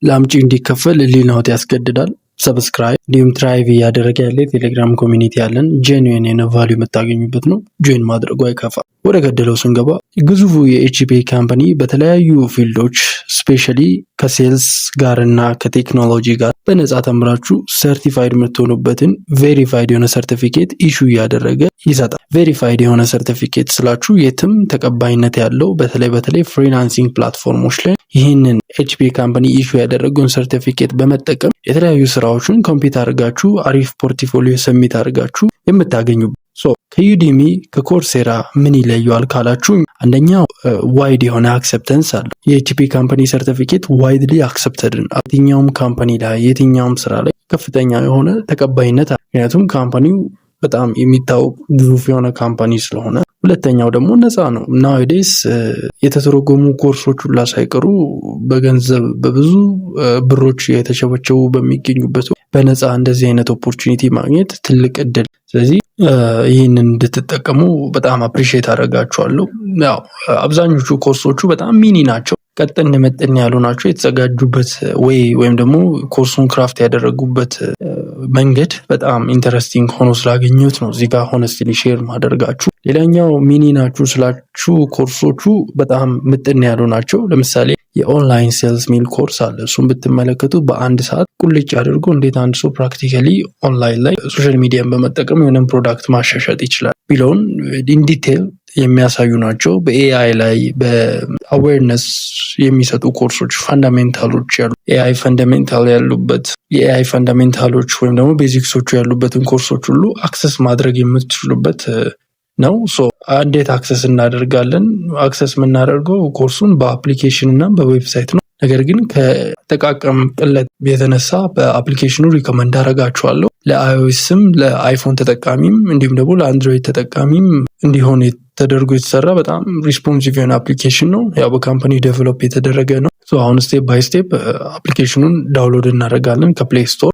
ለአምጪ እንዲከፈል ሊናውት ያስገድዳል። ሰብስክራይብ እንዲሁም ትራይቭ እያደረገ ያለ የቴሌግራም ኮሚኒቲ ያለን ጄኒዩን የሆነ ቫልዩ የምታገኙበት ነው። ጆይን ማድረጉ አይከፋ። ወደ ገደለው ስንገባ ግዙፉ የኤችፒ ካምፓኒ በተለያዩ ፊልዶች ስፔሻሊ ከሴልስ ጋር እና ከቴክኖሎጂ ጋር በነፃ ተምራችሁ ሰርቲፋይድ የምትሆኑበትን ቬሪፋይድ የሆነ ሰርቲፊኬት ኢሹ እያደረገ ይሰጣል። ቬሪፋይድ የሆነ ሰርቲፊኬት ስላችሁ የትም ተቀባይነት ያለው በተለይ ፍሪላንሲንግ ፕላትፎርሞች ላይ ይህንን ኤችፒ ካምፓኒ ኢሹ ያደረገውን ሰርቲፊኬት በመጠቀም የተለያዩ ስራዎችን ኮምፒት አድርጋችሁ አሪፍ ፖርትፎሊዮ ሰሚት አድርጋችሁ የምታገኙበት። ከዩዲሚ ከኮርሴራ ምን ይለየዋል ካላችሁ፣ አንደኛው ዋይድ የሆነ አክሰፕተንስ አለው። የኤችፒ ካምፓኒ ሰርቲፊኬት ዋይድሊ አክሰፕተድ ነው። የትኛውም ካምፓኒ ላይ የትኛውም ስራ ላይ ከፍተኛ የሆነ ተቀባይነት አለ። ምክንያቱም ካምፓኒው በጣም የሚታወቅ ግዙፍ የሆነ ካምፓኒ ስለሆነ። ሁለተኛው ደግሞ ነፃ ነው። ናውዴስ የተተረጎሙ ኮርሶች ሁላ ሳይቀሩ በገንዘብ በብዙ ብሮች የተሸበቸቡ በሚገኙበት በነፃ እንደዚህ አይነት ኦፖርቹኒቲ ማግኘት ትልቅ እድል። ስለዚህ ይህንን እንድትጠቀሙ በጣም አፕሪሺየት አደርጋችኋለሁ። ያው አብዛኞቹ ኮርሶቹ በጣም ሚኒ ናቸው፣ ቀጥን መጠን ያሉ ናቸው። የተዘጋጁበት ወይም ደግሞ ኮርሱን ክራፍት ያደረጉበት መንገድ በጣም ኢንተረስቲንግ ሆኖ ስላገኘሁት ነው እዚህ ጋር ሆነስትሊ ሼር ማደርጋችሁ። ሌላኛው ሚኒ ናችሁ ስላችሁ ኮርሶቹ በጣም ምጥን ያሉ ናቸው። ለምሳሌ የኦንላይን ሴልስ ሚል ኮርስ አለ። እሱን ብትመለከቱ በአንድ ሰዓት ቁልጭ አድርጎ እንዴት አንድ ሰው ፕራክቲካሊ ኦንላይን ላይ ሶሻል ሚዲያን በመጠቀም የሆነን ፕሮዳክት ማሻሻጥ ይችላል ቢለውን ኢን ዲቴል የሚያሳዩ ናቸው። በኤአይ ላይ በአዌርነስ የሚሰጡ ኮርሶች ፋንዳሜንታሎች ያሉ ኤአይ ፈንዳሜንታል ያሉበት የኤአይ ፈንዳሜንታሎች ወይም ደግሞ ቤዚክሶቹ ያሉበትን ኮርሶች ሁሉ አክሰስ ማድረግ የምትችሉበት ነው። እንዴት አክሰስ እናደርጋለን? አክሰስ የምናደርገው ኮርሱን በአፕሊኬሽን እና በዌብሳይት ነው። ነገር ግን ከአጠቃቀም ቅለት የተነሳ በአፕሊኬሽኑ ሪኮመንድ አደርጋችኋለሁ። ለአይኦኤስም ለአይፎን ተጠቃሚም እንዲሁም ደግሞ ለአንድሮይድ ተጠቃሚም እንዲሆን ተደርጎ የተሰራ በጣም ሪስፖንሲቭ የሆነ አፕሊኬሽን ነው። ያው በካምፓኒ ዴቨሎፕ የተደረገ ነው። አሁን ስቴፕ ባይ ስቴፕ አፕሊኬሽኑን ዳውንሎድ እናደርጋለን ከፕሌይ ስቶር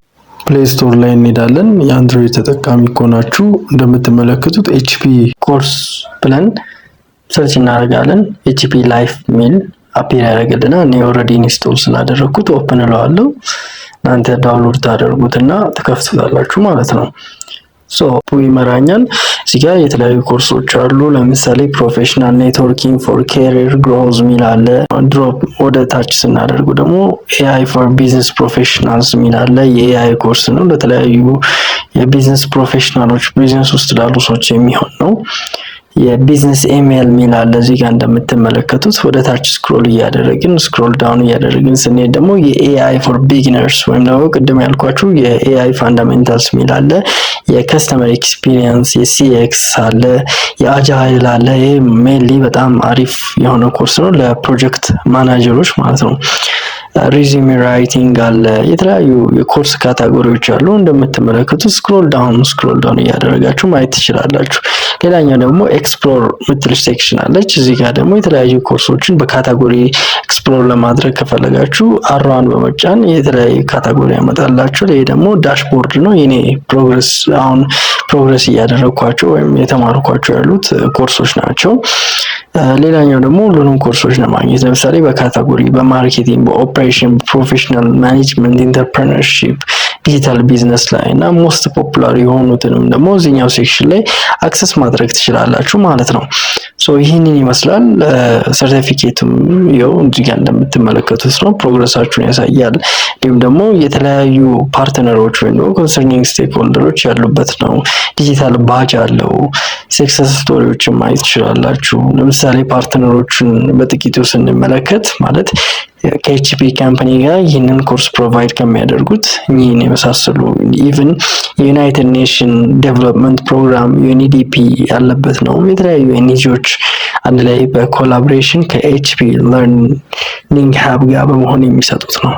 ላይ እንሄዳለን። የአንድሮይድ ተጠቃሚ ከሆናችሁ እንደምትመለከቱት ኤችፒ ኮርስ ብለን ሰርች እናደርጋለን። ኤችፒ ላይፍ ሚል አፒር ያደርግልናል። እኔ ኦልሬዲ ኢንስቶል ስላደረግኩት ኦፕን እለዋለሁ። እናንተ ዳውንሎድ ታደርጉትና ተከፍቱታላችሁ ማለት ነው። ይመራኛል። እዚህ ጋር የተለያዩ ኮርሶች አሉ። ለምሳሌ ፕሮፌሽናል ኔትወርኪንግ ፎር ካሪየር ግሮዝ ሚል አለ። ድሮፕ ወደ ታች ስናደርጉ ደግሞ ኤአይ ፎር ቢዝነስ ፕሮፌሽናልስ ሚል አለ። የኤአይ ኮርስ ነው። ለተለያዩ የቢዝነስ ፕሮፌሽናሎች ቢዝነስ ውስጥ ላሉ ሰዎች የሚሆን ነው። የቢዝነስ ኢሜል ሚል አለ። እዚህ ጋር እንደምትመለከቱት ወደ ታች ስክሮል ዳውን እያደረግን ስንሄድ ደግሞ የኤአይ ፎር ቢጊነርስ ወይም ደግሞ ቅድም ያልኳችሁ የኤአይ ፋንዳሜንታልስ ሚል አለ። የከስተመር ኤክስፒሪየንስ የሲኤክስ አለ። የአጃይል አለ። ይሄ ሜንሊ በጣም አሪፍ የሆነ ኮርስ ነው ለፕሮጀክት ማናጀሮች ማለት ነው። ሪዚዩም ራይቲንግ አለ። የተለያዩ የኮርስ ካታጎሪዎች አሉ። እንደምትመለከቱት ስክሮል ዳውን እያደረጋችሁ ማየት ትችላላችሁ። ሌላኛው ደግሞ ኤክስፕሎር ምትል ሴክሽን አለች። እዚህ ጋር ደግሞ የተለያዩ ኮርሶችን በካታጎሪ ኤክስፕሎር ለማድረግ ከፈለጋችሁ አሯን በመጫን የተለያዩ ካታጎሪ ያመጣላችሁ። ይሄ ደግሞ ዳሽቦርድ ነው። የኔ ፕሮግረስ እያደረግኳቸው ወይም የተማርኳቸው ያሉት ኮርሶች ናቸው። ሌላኛው ደግሞ ሁሉንም ኮርሶች ለማግኘት ለምሳሌ በካታጎሪ በማርኬቲንግ፣ በኦፕሬሽን፣ ፕሮፌሽናል ማኔጅመንት፣ ኢንተርፕረነርሺፕ፣ ዲጂታል ቢዝነስ ላይ እና ሞስት ፖፑላር የሆኑትንም ደግሞ እዚህኛው ሴክሽን ላይ አክሰስ ማድረግ ትችላላችሁ ማለት ነው። ይህንን ይመስላል። ሰርቲፊኬቱም ይኸው እዚህ ጋር እንደምትመለከቱት ነው። ፕሮግረሳችሁን ያሳያል። እንዲሁም ደግሞ የተለያዩ ፓርትነሮች ወይም ደግሞ ኮንሰርኒንግ ስቴክሆልደሮች ያሉበት ነው። ዲጂታል ባጅ አለው። ሰክሰስ ስቶሪዎችን ማየት ትችላላችሁ። ለምሳሌ ፓርትነሮችን በጥቂቱ ስንመለከት ማለት ከኤችፒ ካምፓኒ ጋር ይህንን ኮርስ ፕሮቫይድ ከሚያደርጉት እኚህን የመሳሰሉ ኢቭን የዩናይትድ ኔሽን ዴቨሎፕመንት ፕሮግራም ዩኤንዲፒ ያለበት ነው። የተለያዩ ኤንጂኦዎች አንድ ላይ በኮላቦሬሽን ከኤችፒ ለርኒንግ ሀብ ጋር በመሆን የሚሰጡት ነው።